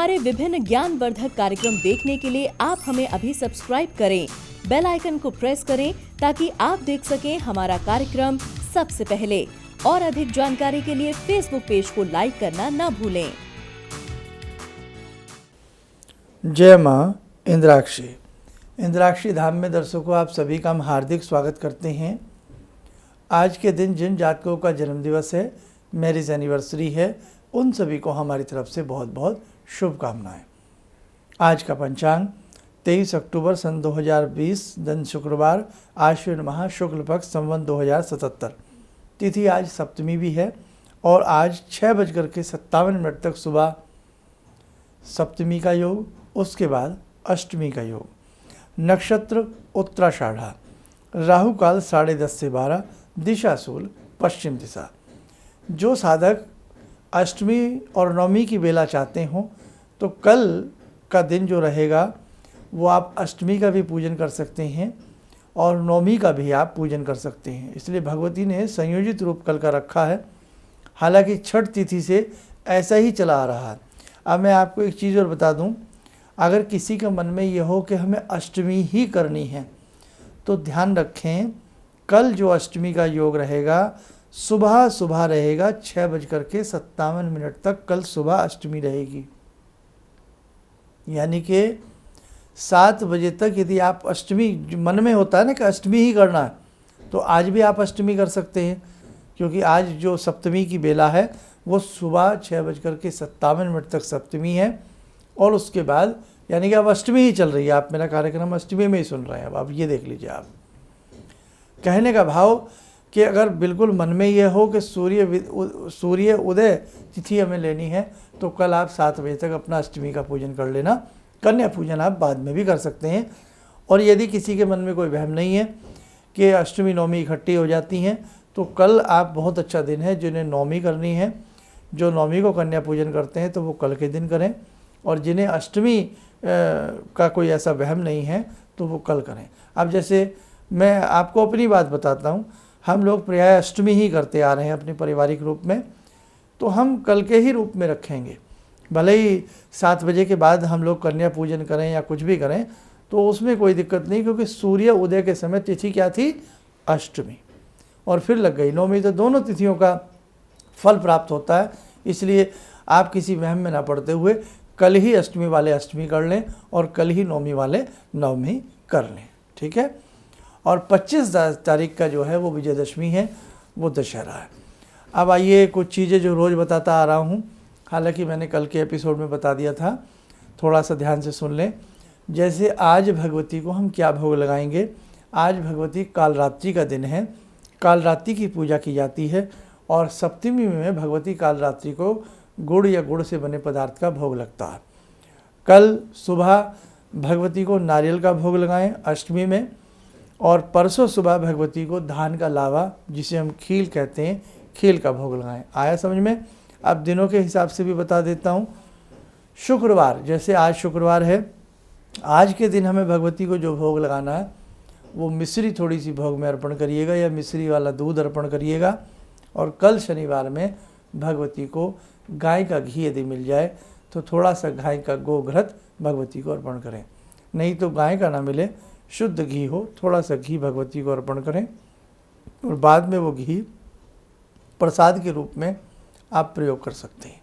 हमारे विभिन्न ज्ञानवर्धक कार्यक्रम देखने के लिए आप हमें अभी सब्सक्राइब करें, बेल आइकन को प्रेस करें ताकि आप देख सकें हमारा कार्यक्रम सबसे पहले। और अधिक जानकारी के लिए फेसबुक पेज को लाइक करना न भूलें। जय माँ इंद्राक्षी। इंद्राक्षी धाम में दर्शकों आप सभी का हम हार्दिक स्वागत करते हैं। आज के दिन जिन जातकों का जन्मदिवस है, मैरिज एनिवर्सरी है, उन सभी को हमारी तरफ से बहुत बहुत शुभकामनाएं। आज का पंचांग 23 अक्टूबर सन 2020 दिन शुक्रवार, आश्विन माह शुक्ल पक्ष संवत 2077। तिथि आज सप्तमी भी है और आज 6:57 तक सुबह सप्तमी का योग, उसके बाद अष्टमी का योग। नक्षत्र उत्तराषाढ़ा, राहु काल 10:30 से 12, दिशा शूल पश्चिम दिशा। जो साधक अष्टमी और नवमी की बेला चाहते हो तो कल का दिन जो रहेगा वो आप अष्टमी का भी पूजन कर सकते हैं और नवमी का भी आप पूजन कर सकते हैं। इसलिए भगवती ने संयोजित रूप कल का रखा है। हालांकि छठ तिथि से ऐसा ही चला आ रहा है। अब मैं आपको एक चीज़ और बता दूं, अगर किसी के मन में यह हो कि हमें अष्टमी ही करनी है तो ध्यान रखें, कल जो अष्टमी का योग रहेगा सुबह रहेगा 6:57 तक। कल सुबह अष्टमी रहेगी, यानी कि 7 बजे तक यदि आप अष्टमी मन में होता है ना कि अष्टमी ही करना है, तो आज भी आप अष्टमी कर सकते हैं, क्योंकि आज जो सप्तमी की बेला है वो सुबह 6:57 तक सप्तमी है। और उसके बाद यानी कि अब अष्टमी ही चल रही है। आप मेरा कार्यक्रम अष्टमी में ही सुन रहे हैं। अब ये देख लीजिए। आप कहने का भाव कि अगर बिल्कुल मन में यह हो कि सूर्य उदय तिथि हमें लेनी है तो कल आप 7 बजे तक अपना अष्टमी का पूजन कर लेना। कन्या पूजन आप बाद में भी कर सकते हैं। और यदि किसी के मन में कोई वहम नहीं है कि अष्टमी नवमी इकट्ठी हो जाती हैं तो कल आप बहुत अच्छा दिन है। जिन्हें नवमी करनी है, जो नवमी को कन्या पूजन करते हैं तो वो कल के दिन करें, और जिन्हें अष्टमी का कोई ऐसा वहम नहीं है तो वो कल करें। अब जैसे मैं आपको अपनी बात बताता हूँ, हम लोग प्रायः अष्टमी ही करते आ रहे हैं अपने पारिवारिक रूप में, तो हम कल के ही रूप में रखेंगे। भले ही 7 बजे के बाद हम लोग कन्या पूजन करें या कुछ भी करें तो उसमें कोई दिक्कत नहीं, क्योंकि सूर्य उदय के समय तिथि क्या थी? अष्टमी। और फिर लग गई नवमी, तो दोनों तिथियों का फल प्राप्त होता है। इसलिए आप किसी वहम में ना पड़ते हुए कल ही अष्टमी वाले अष्टमी कर लें और कल ही नवमी वाले नवमी कर लें, ठीक है। और 25 तारीख का जो है वो विजयदशमी है, वो दशहरा है। अब आइए कुछ चीज़ें जो रोज़ बताता आ रहा हूँ, हालांकि मैंने कल के एपिसोड में बता दिया था, थोड़ा सा ध्यान से सुन लें। जैसे आज भगवती को हम क्या भोग लगाएंगे। आज भगवती कालरात्रि का दिन है, कालरात्रि की पूजा की जाती है और सप्तमी में भगवती कालरात्रि को गुड़ या गुड़ से बने पदार्थ का भोग लगता है। कल सुबह भगवती को नारियल का भोग लगाएं अष्टमी में, और परसों सुबह भगवती को धान का लावा, जिसे हम खील कहते हैं, खील का भोग लगाएं। आया समझ में? अब दिनों के हिसाब से भी बता देता हूँ। शुक्रवार, जैसे आज शुक्रवार है, आज के दिन हमें भगवती को जो भोग लगाना है वो मिश्री थोड़ी सी भोग में अर्पण करिएगा या मिश्री वाला दूध अर्पण करिएगा। और कल शनिवार में भगवती को गाय का घी यदि मिल जाए तो थोड़ा सा गाय का गोघृत भगवती को अर्पण करें। नहीं तो गाय का ना मिले, शुद्ध घी हो, थोड़ा सा घी भगवती को अर्पण करें और बाद में वो घी प्रसाद के रूप में आप प्रयोग कर सकते हैं।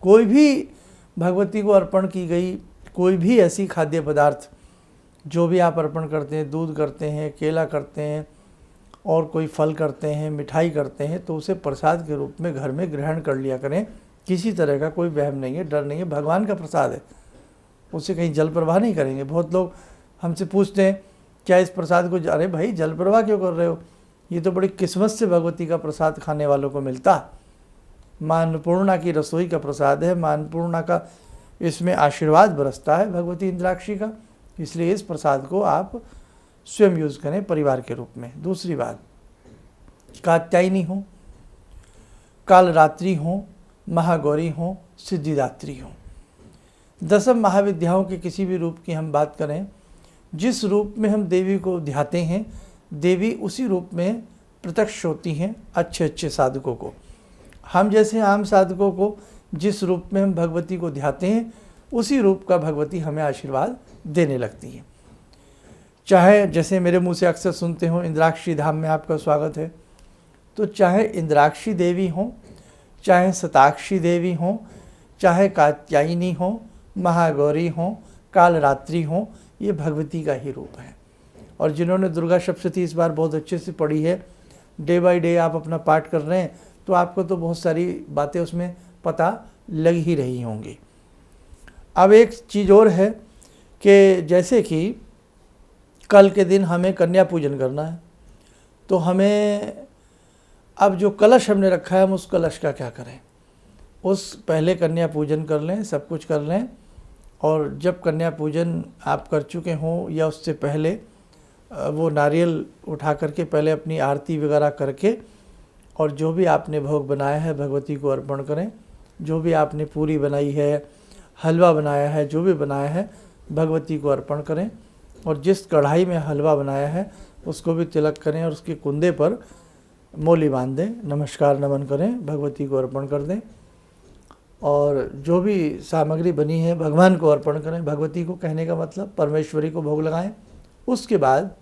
कोई भी भगवती को अर्पण की गई कोई भी ऐसी खाद्य पदार्थ जो भी आप अर्पण करते हैं, दूध करते हैं, केला करते हैं और कोई फल करते हैं, मिठाई करते हैं, तो उसे प्रसाद के रूप में घर में ग्रहण कर लिया करें। किसी तरह का कोई वहम नहीं है, डर नहीं है, भगवान का प्रसाद है, उसे कहीं जल प्रवाह नहीं करेंगे। बहुत लोग हमसे पूछते हैं क्या इस प्रसाद को, अरे भाई जल प्रवाह क्यों कर रहे हो, ये तो बड़ी किस्मत से भगवती का प्रसाद खाने वालों को मिलता। माँ अन्नपूर्णा की रसोई का प्रसाद है, माँ अन्नपूर्णा का इसमें आशीर्वाद बरसता है भगवती इंद्राक्षी का, इसलिए इस प्रसाद को आप स्वयं यूज़ करें परिवार के रूप में। दूसरी बात, कात्यायनी हो, कालरात्रि हो, महागौरी हो, सिद्धिदात्री हो, दसम महाविद्याओं के किसी भी रूप की हम बात करें, जिस रूप में हम देवी को ध्याते हैं, देवी उसी रूप में प्रत्यक्ष होती हैं अच्छे अच्छे साधकों को। हम जैसे आम साधकों को जिस रूप में हम भगवती को ध्याते हैं उसी रूप का भगवती हमें आशीर्वाद देने लगती है। चाहे जैसे मेरे मुंह से अक्सर सुनते हो इंद्राक्षी धाम में आपका स्वागत है, तो चाहे इंद्राक्षी देवी हों, चाहे शताक्षी देवी हों, चाहे कात्यायनी हों, महागौरी हों, कालरात्रि हों, ये भगवती का ही रूप है। और जिन्होंने दुर्गा सप्तशती इस बार बहुत अच्छे से पढ़ी है, डे बाय डे आप अपना पाठ कर रहे हैं, तो आपको तो बहुत सारी बातें उसमें पता लग ही रही होंगी। अब एक चीज़ और है कि जैसे कि कल के दिन हमें कन्या पूजन करना है, तो हमें अब जो कलश हमने रखा है हम उस कलश का क्या करें। उस पहले कन्या पूजन कर लें, सब कुछ कर लें, और जब कन्या पूजन आप कर चुके हों या उससे पहले वो नारियल उठा करके पहले अपनी आरती वगैरह करके और जो भी आपने भोग बनाया है भगवती को अर्पण करें। जो भी आपने पूरी बनाई है, हलवा बनाया है, जो भी बनाया है भगवती को अर्पण करें। और जिस कढ़ाई में हलवा बनाया है उसको भी तिलक करें और उसके कुंदे पर मोली बांध दें, नमस्कार नमन करें, भगवती को अर्पण कर दें। और जो भी सामग्री बनी है भगवान को अर्पण करें। भगवती को कहने का मतलब परमेश्वरी को भोग लगाएं। उसके बाद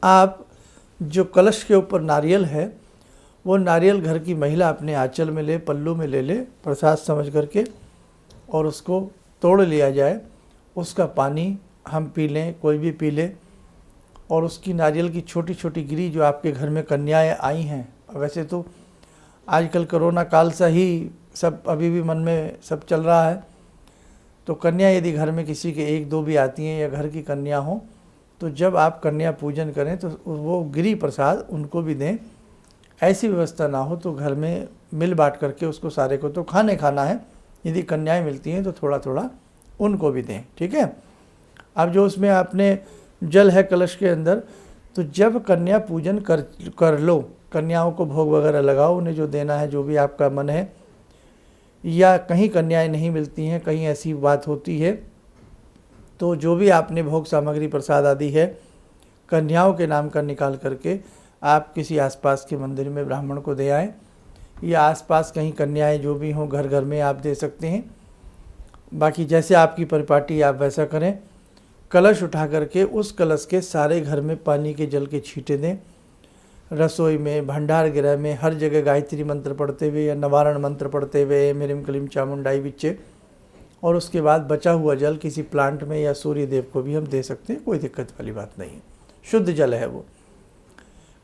आप जो कलश के ऊपर नारियल है वो नारियल घर की महिला अपने आंचल में ले, पल्लू में ले ले प्रसाद समझ करके, और उसको तोड़ लिया जाए। उसका पानी हम पी लें, कोई भी पी ले, और उसकी नारियल की छोटी छोटी गिरी जो आपके घर में कन्याएं आई हैं, वैसे तो आजकल कोरोना काल से ही सब अभी भी मन में सब चल रहा है, तो कन्या यदि घर में किसी के एक दो भी आती हैं या घर की कन्या हो, तो जब आप कन्या पूजन करें तो वो गिरी प्रसाद उनको भी दें। ऐसी व्यवस्था ना हो तो घर में मिल बांट करके उसको सारे को तो खाना है, यदि कन्याएं मिलती हैं तो थोड़ा थोड़ा उनको भी दें, ठीक है। अब जो उसमें आपने जल है कलश के अंदर, तो जब कन्या पूजन कर लो, कन्याओं को भोग वगैरह लगाओ, उन्हें जो देना है जो भी आपका मन है, या कहीं कन्याएं नहीं मिलती हैं, कहीं ऐसी बात होती है, तो जो भी आपने भोग सामग्री प्रसाद आदि है कन्याओं के नाम का निकाल करके आप किसी आसपास के मंदिर में ब्राह्मण को दे आएँ, या आसपास कहीं कन्याएं जो भी हों घर घर में आप दे सकते हैं। बाकी जैसे आपकी परिपाटी आप वैसा करें। कलश उठा करके उस कलश के सारे घर में पानी के जल के छींटे दें, रसोई में, भंडार गृह में, हर जगह गायत्री मंत्र पढ़ते हुए या नवारण मंत्र पढ़ते हुए मेरिम कलीम चामुंडाई बिच्चे। और उसके बाद बचा हुआ जल किसी प्लांट में या सूर्य देव को भी हम दे सकते हैं, कोई दिक्कत वाली बात नहीं है, शुद्ध जल है वो।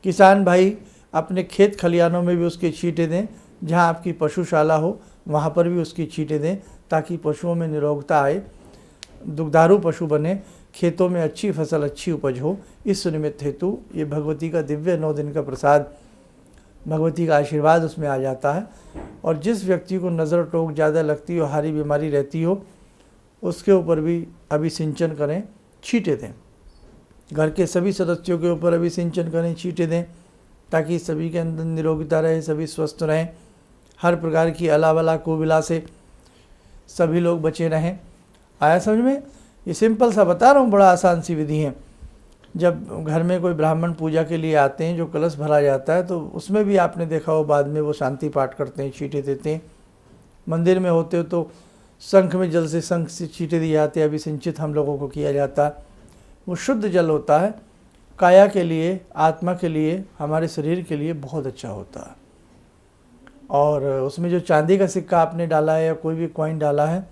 किसान भाई अपने खेत खलिहानों में भी उसके छींटे दें, जहाँ आपकी पशुशाला हो वहाँ पर भी उसकी छींटे दें, ताकि पशुओं में निरोगता आए, दुग्धारू पशु बने, खेतों में अच्छी फसल, अच्छी उपज हो। इस निमित्त हेतु ये भगवती का दिव्य 9 दिन का प्रसाद, भगवती का आशीर्वाद उसमें आ जाता है। और जिस व्यक्ति को नज़र टोक ज़्यादा लगती हो, हारी बीमारी रहती हो, उसके ऊपर भी अभिसिंचन करें, छींटे दें। घर के सभी सदस्यों के ऊपर अभिसिंचन करें, छींटे दें, ताकि सभी के अंदर निरोगिता रहे, सभी स्वस्थ रहें, हर प्रकार की अलावला कुबिला से सभी लोग बचे रहें। आया समझ में? ये सिंपल सा बता रहा हूँ, बड़ा आसान सी विधि है। जब घर में कोई ब्राह्मण पूजा के लिए आते हैं, जो कलश भरा जाता है, तो उसमें भी आपने देखा हो बाद में वो शांति पाठ करते हैं, छींटे देते हैं। मंदिर में होते हो तो शंख में जल से शंख से छींटे दिए जाते हैं, अभिसिंचित हम लोगों को किया जाता है। वो शुद्ध जल होता है, काया के लिए, आत्मा के लिए, हमारे शरीर के लिए बहुत अच्छा होता है। और उसमें जो चांदी का सिक्का आपने डाला है या कोई भी कॉइन डाला है,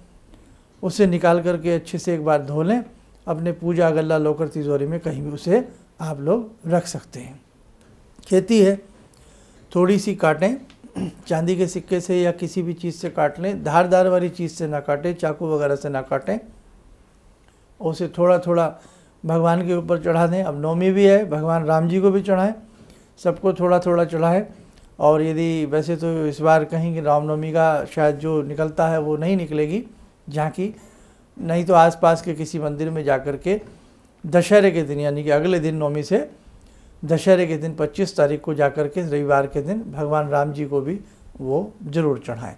उसे निकाल करके अच्छे से एक बार धो लें, अपने पूजा गल्ला लोकर तिजोरी में कहीं भी उसे आप लोग रख सकते हैं। खेती है, थोड़ी सी काटें, चांदी के सिक्के से या किसी भी चीज़ से काट लें, धारदार वाली चीज़ से ना काटें, चाकू वगैरह से ना काटें। उसे थोड़ा थोड़ा भगवान के ऊपर चढ़ा दें। अब नवमी भी है, भगवान राम जी को भी चढ़ाएं, सबको थोड़ा थोड़ा चढ़ाएं। और यदि वैसे तो इस बार कहीं रामनवमी का शायद जो निकलता है वो नहीं निकलेगी झांकी, नहीं तो आसपास के किसी मंदिर में जाकर के दशहरे के दिन, यानी कि अगले दिन नवमी से दशहरे के दिन 25 तारीख को जाकर के रविवार के दिन भगवान राम जी को भी वो ज़रूर चढ़ाएं।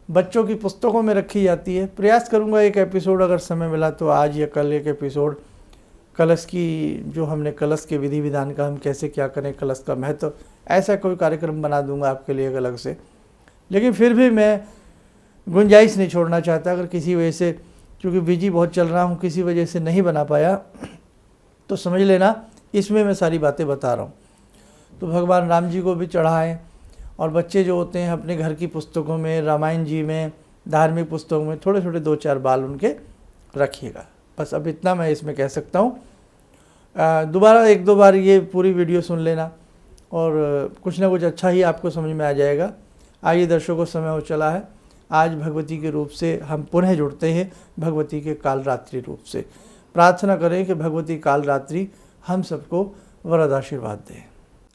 बच्चों की पुस्तकों में रखी जाती है। प्रयास करूंगा एक एपिसोड अगर समय मिला तो आज या कल एक एपिसोड कलश की, जो हमने कलश के विधि विधान का हम कैसे क्या करें, कलश का महत्व, ऐसा कोई कार्यक्रम बना दूंगा आपके लिए अलग से, लेकिन फिर भी मैं गुंजाइश नहीं छोड़ना चाहता। अगर किसी वजह से, क्योंकि बिजी बहुत चल रहा हूँ, किसी वजह से नहीं बना पाया तो समझ लेना इसमें मैं सारी बातें बता रहा हूँ। तो भगवान राम जी को भी चढ़ाएं, और बच्चे जो होते हैं अपने घर की पुस्तकों में, रामायण जी में, धार्मिक पुस्तकों में थोड़े थोड़े 2-4 बाल उनके रखिएगा। बस अब इतना मैं इसमें कह सकता हूँ। दोबारा 1-2 बार ये पूरी वीडियो सुन लेना और कुछ ना कुछ अच्छा ही आपको समझ में आ जाएगा। आइए दर्शकों, समय हो चला है। आज भगवती के रूप से हम पुनः जुड़ते हैं, भगवती के कालरात्रि रूप से। प्रार्थना करें कि भगवती कालरात्रि हम सबको वरद आशीर्वाद दें।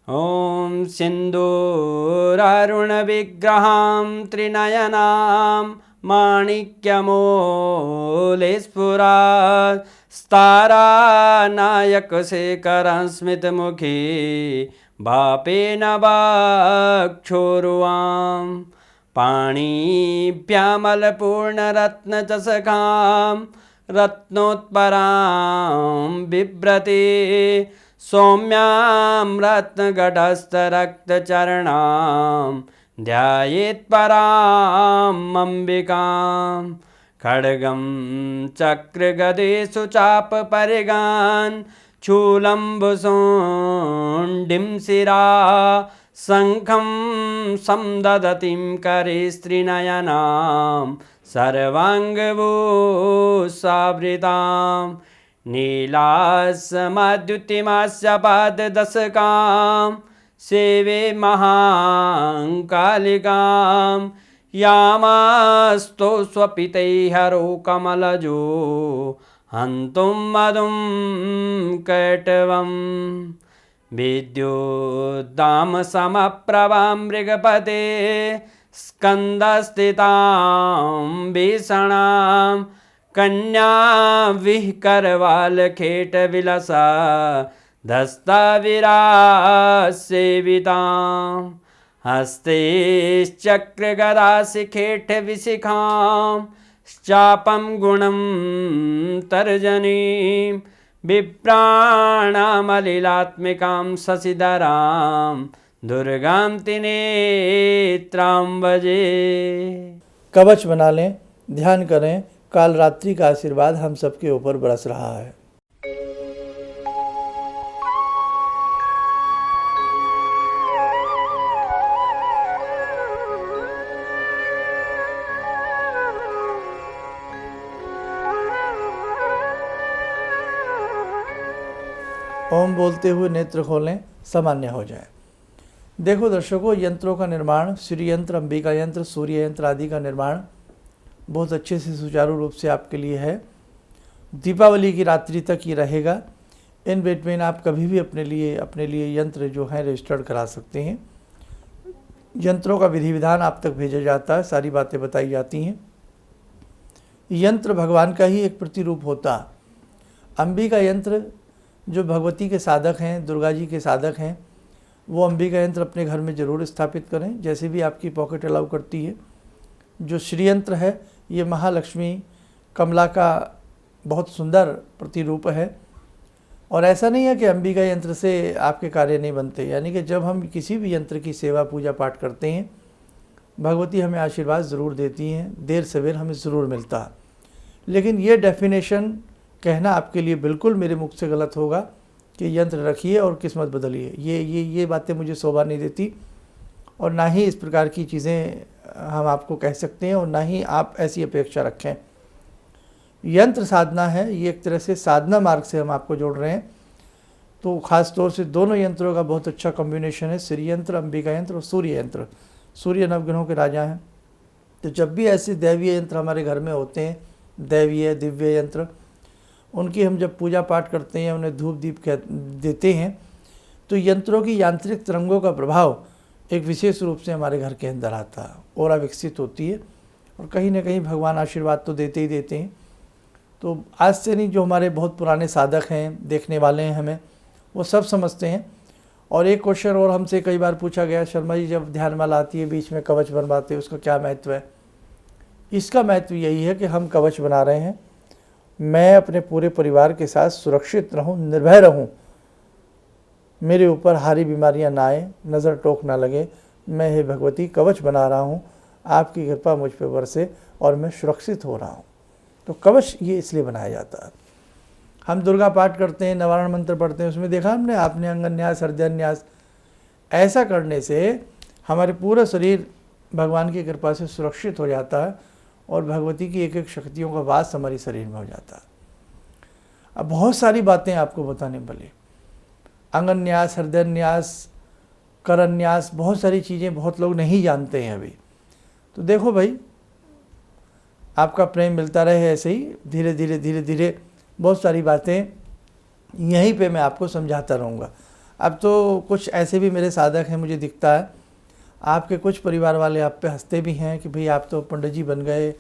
ॐ सिन्दूरारुणविग्रहां त्रिनयनां माणिक्यमूलस्फुरात् स्तारानायकशेखरं स्मितमुखी भापेन वक्षोरुवां पाणिभ्यामलपूर्णरत्नचषकां रत्नोत्परां बिभ्रति सौम्यां रत्नगटस्थरक्तचरणां ध्यायेत्पराम् अम्बिकां खड्गं चक्रगदेषु चापपरिगान् शूलम्बुशोण्डिं शिरा शङ्खं संदधतीं करे स्त्रीनयनां सर्वाङ्गभूषावृतां नीलासमाद्युतिमास्य पाददशकां सेवे महाकालिकां यामास्तो स्वपितैहरो कमलजो हन्तुं मधुं कैटवम् विद्युद्दामसमप्रभां मृगपते स्कन्दस्थितां भीषणां कन्या विहकरवालखेटविलसा धस्ताविरासेवितां हस्तैश्चक्रगदाशिखेटविशिखां चापं गुणं तर्जनीं विप्राणामलिलात्मिकां शशिधरां दुर्गां त्रिनेत्रां भजे। कवच बना लें, ध्यान करें, कालरात्रि का आशीर्वाद हम सबके ऊपर बरस रहा है। ओम बोलते हुए नेत्र खोलें, सामान्य हो जाए। देखो दर्शकों, यंत्रों का निर्माण, श्री यंत्र, अंबिका यंत्र, सूर्य यंत्र आदि का निर्माण बहुत अच्छे से सुचारू रूप से आपके लिए है। दीपावली की रात्रि तक ये रहेगा। इन बिटवीन आप कभी भी अपने लिए यंत्र जो हैं रजिस्टर्ड करा सकते हैं। यंत्रों का विधि विधान आप तक भेजा जाता है, सारी बातें बताई जाती हैं। यंत्र भगवान का ही एक प्रतिरूप होता। अंबिका यंत्र जो भगवती के साधक हैं, दुर्गा जी के साधक हैं, वो अंबिका यंत्र अपने घर में ज़रूर स्थापित करें, जैसे भी आपकी पॉकेट अलाउ करती है। जो श्री यंत्र है, ये महालक्ष्मी कमला का बहुत सुंदर प्रतिरूप है। और ऐसा नहीं है कि अंबिका यंत्र से आपके कार्य नहीं बनते, यानी कि जब हम किसी भी यंत्र की सेवा पूजा पाठ करते हैं, भगवती हमें आशीर्वाद ज़रूर देती हैं, देर सवेर हमें ज़रूर मिलता है। लेकिन ये डेफिनेशन कहना आपके लिए बिल्कुल मेरे मुख से गलत होगा कि यंत्र रखिए और किस्मत बदलिए। ये बातें मुझे शोभा नहीं देती, और ना ही इस प्रकार की चीज़ें हम आपको कह सकते हैं, और ना ही आप ऐसी अपेक्षा रखें। यंत्र साधना है, ये एक तरह से साधना मार्ग से हम आपको जोड़ रहे हैं। तो ख़ास तौर से दोनों यंत्रों का बहुत अच्छा कॉम्बिनेशन है, श्री यंत्र, अंबिका यंत्र और सूर्य यंत्र। सूर्य नवग्रहों के राजा हैं। तो जब भी ऐसे दैवीय यंत्र हमारे घर में होते हैं, दैवीय दिव्य यंत्र, उनकी हम जब पूजा पाठ करते हैं, उन्हें धूप दीप देते हैं, तो यंत्रों की यांत्रिक तरंगों का प्रभाव एक विशेष रूप से हमारे घर के अंदर आता है, और विकसित होती है, और कहीं ना कहीं भगवान आशीर्वाद तो देते ही देते हैं। तो आज से नहीं, जो हमारे बहुत पुराने साधक हैं, देखने वाले हैं हमें, वो सब समझते हैं। और एक क्वेश्चन और हमसे कई बार पूछा गया, शर्मा जी जब ध्यान माला आती है बीच में कवच बनवाते हैं, उसका क्या महत्व है? इसका महत्व यही है कि हम कवच बना रहे हैं, मैं अपने पूरे परिवार के साथ सुरक्षित रहूं, निर्भय रहूं, मेरे ऊपर हारी बीमारियां ना आए, नज़र टोक ना लगे। मैं हे भगवती कवच बना रहा हूं आपकी कृपा मुझ पर बरसे और मैं सुरक्षित हो रहा हूँ। तो कवच ये इसलिए बनाया जाता है। हम दुर्गा पाठ करते हैं, निवारण मंत्र पढ़ते हैं, उसमें देखा हमने आपने अंगन्यास हृदयान्यास, ऐसा करने से हमारे पूरा शरीर भगवान की कृपा से सुरक्षित हो जाता है और भगवती की एक एक शक्तियों का वास हमारे शरीर में हो जाता है। अब बहुत सारी बातें आपको बताने वाली, अंगन्यास हृदयान्यास करन्यास, बहुत सारी चीज़ें बहुत लोग नहीं जानते हैं अभी। तो देखो भाई, आपका प्रेम मिलता रहे ऐसे ही धीरे धीरे धीरे धीरे, बहुत सारी बातें यहीं पे मैं आपको समझाता रहूँगा। अब तो कुछ ऐसे भी मेरे साधक हैं, मुझे दिखता है आपके कुछ परिवार वाले आप पे हंसते भी हैं कि भाई आप तो पंडित जी बन गए,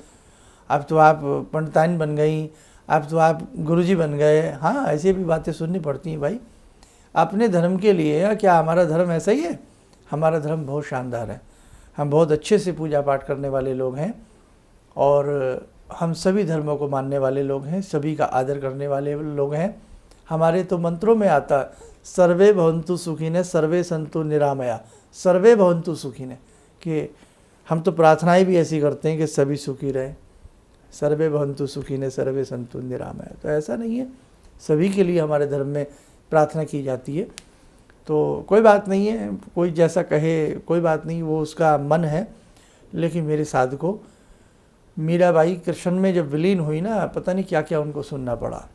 अब तो आप पंडिताइन बन गई, अब तो आप गुरुजी बन गए। हाँ, ऐसी भी बातें सुननी पड़ती हैं भाई, अपने धर्म के लिए। क्या हमारा धर्म ऐसा ही है? हमारा धर्म बहुत शानदार है, हम बहुत अच्छे से पूजा पाठ करने वाले लोग हैं और हम सभी धर्मों को मानने वाले लोग हैं, सभी का आदर करने वाले लोग हैं। हमारे तो मंत्रों में आता सर्वे भवन्तु सुखिने सर्वे सन्तु निरामया, सर्वे भवन्तु सुखिने, कि हम तो प्रार्थनाएं भी ऐसी करते हैं कि सभी सुखी रहें, सर्वे भवन्तु सुखिने सर्वे सन्तु निरामया। तो ऐसा नहीं है, सभी के लिए हमारे धर्म में प्रार्थना की जाती है। तो कोई बात नहीं है, कोई जैसा कहे कोई बात नहीं, वो उसका मन है। लेकिन मेरे साधकों, मीराबाई कृष्ण में जब विलीन हुई ना, पता नहीं क्या क्या उनको सुनना पड़ा।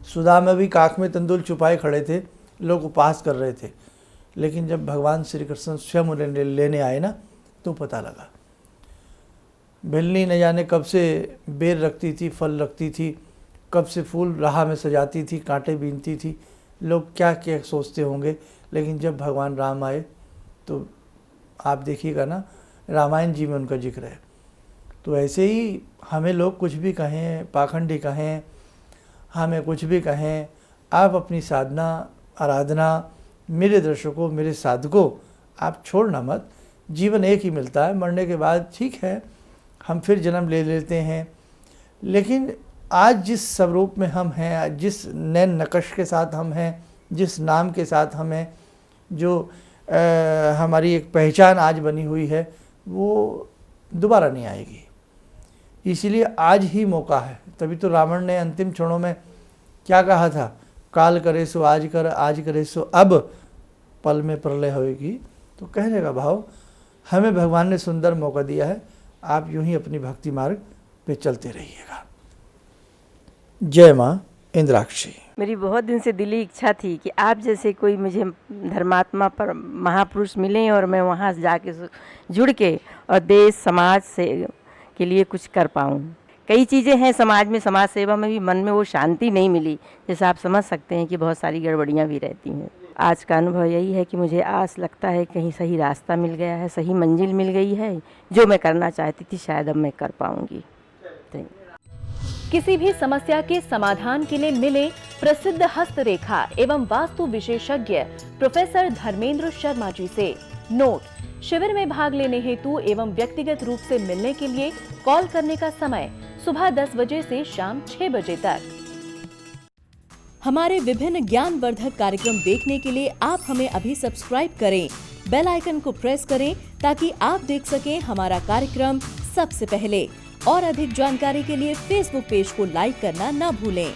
सुदामा भी काख में तंदूर छुपाए खड़े थे, लोग उपवास कर रहे थे, लेकिन जब भगवान श्री कृष्ण स्वयं लेने आए ना, तो पता लगा। बिल्ली न जाने कब से बेर रखती थी, फल रखती थी, कब से फूल राह में सजाती थी, कांटे बीनती थी, लोग क्या क्या सोचते होंगे। लेकिन जब भगवान राम आए तो आप देखिएगा ना, रामायण जी में उनका जिक्र है। तो ऐसे ही हमें लोग कुछ भी कहें, पाखंडी कहें, हमें कुछ भी कहें, आप अपनी साधना आराधना, मेरे दर्शकों मेरे साधकों, आप छोड़ना मत। जीवन एक ही मिलता है, मरने के बाद ठीक है हम फिर जन्म ले लेते हैं, लेकिन आज जिस स्वरूप में हम हैं, जिस नैन नक्श के साथ हम हैं, जिस नाम के साथ हम हैं, जो हमारी एक पहचान आज बनी हुई है, वो दोबारा नहीं आएगी। इसीलिए आज ही मौका है। तभी तो रावण ने अंतिम क्षणों में क्या कहा था, काल करे सो आज कर, आज करे सो अब, पल में प्रलय होएगी। तो कहने का भाव, हमें भगवान ने सुंदर मौका दिया है, आप यूं ही अपनी भक्ति मार्ग पे चलते रहिएगा। जय माँ इंद्राक्षी। मेरी बहुत दिन से दिली इच्छा थी कि आप जैसे कोई मुझे धर्मात्मा पर महापुरुष मिलें और मैं वहाँ जाके जुड़ के और देश समाज से के लिए कुछ कर पाऊँ। कई चीज़ें हैं समाज में, समाज सेवा में भी मन में वो शांति नहीं मिली, जैसे आप समझ सकते हैं कि बहुत सारी गड़बड़ियाँ भी रहती हैं। आज का अनुभव यही है कि मुझे आस लगता है कहीं सही रास्ता मिल गया है, सही मंजिल मिल गई है, जो मैं करना चाहती थी शायद अब मैं कर पाऊँगी। किसी भी समस्या के समाधान के लिए मिले प्रसिद्ध हस्तरेखा एवं वास्तु विशेषज्ञ प्रोफेसर धर्मेंद्र शर्मा जी से। नोट: शिविर में भाग लेने हेतु एवं व्यक्तिगत रूप से मिलने के लिए कॉल करने का समय सुबह 10 बजे से शाम 6 बजे तक। हमारे विभिन्न ज्ञानवर्धक कार्यक्रम देखने के लिए आप हमें अभी सब्सक्राइब करें, बेल आइकन को प्रेस करें ताकि आप देख सकें हमारा कार्यक्रम सबसे पहले। और अधिक जानकारी के लिए फेसबुक पेज को लाइक करना न भूलें।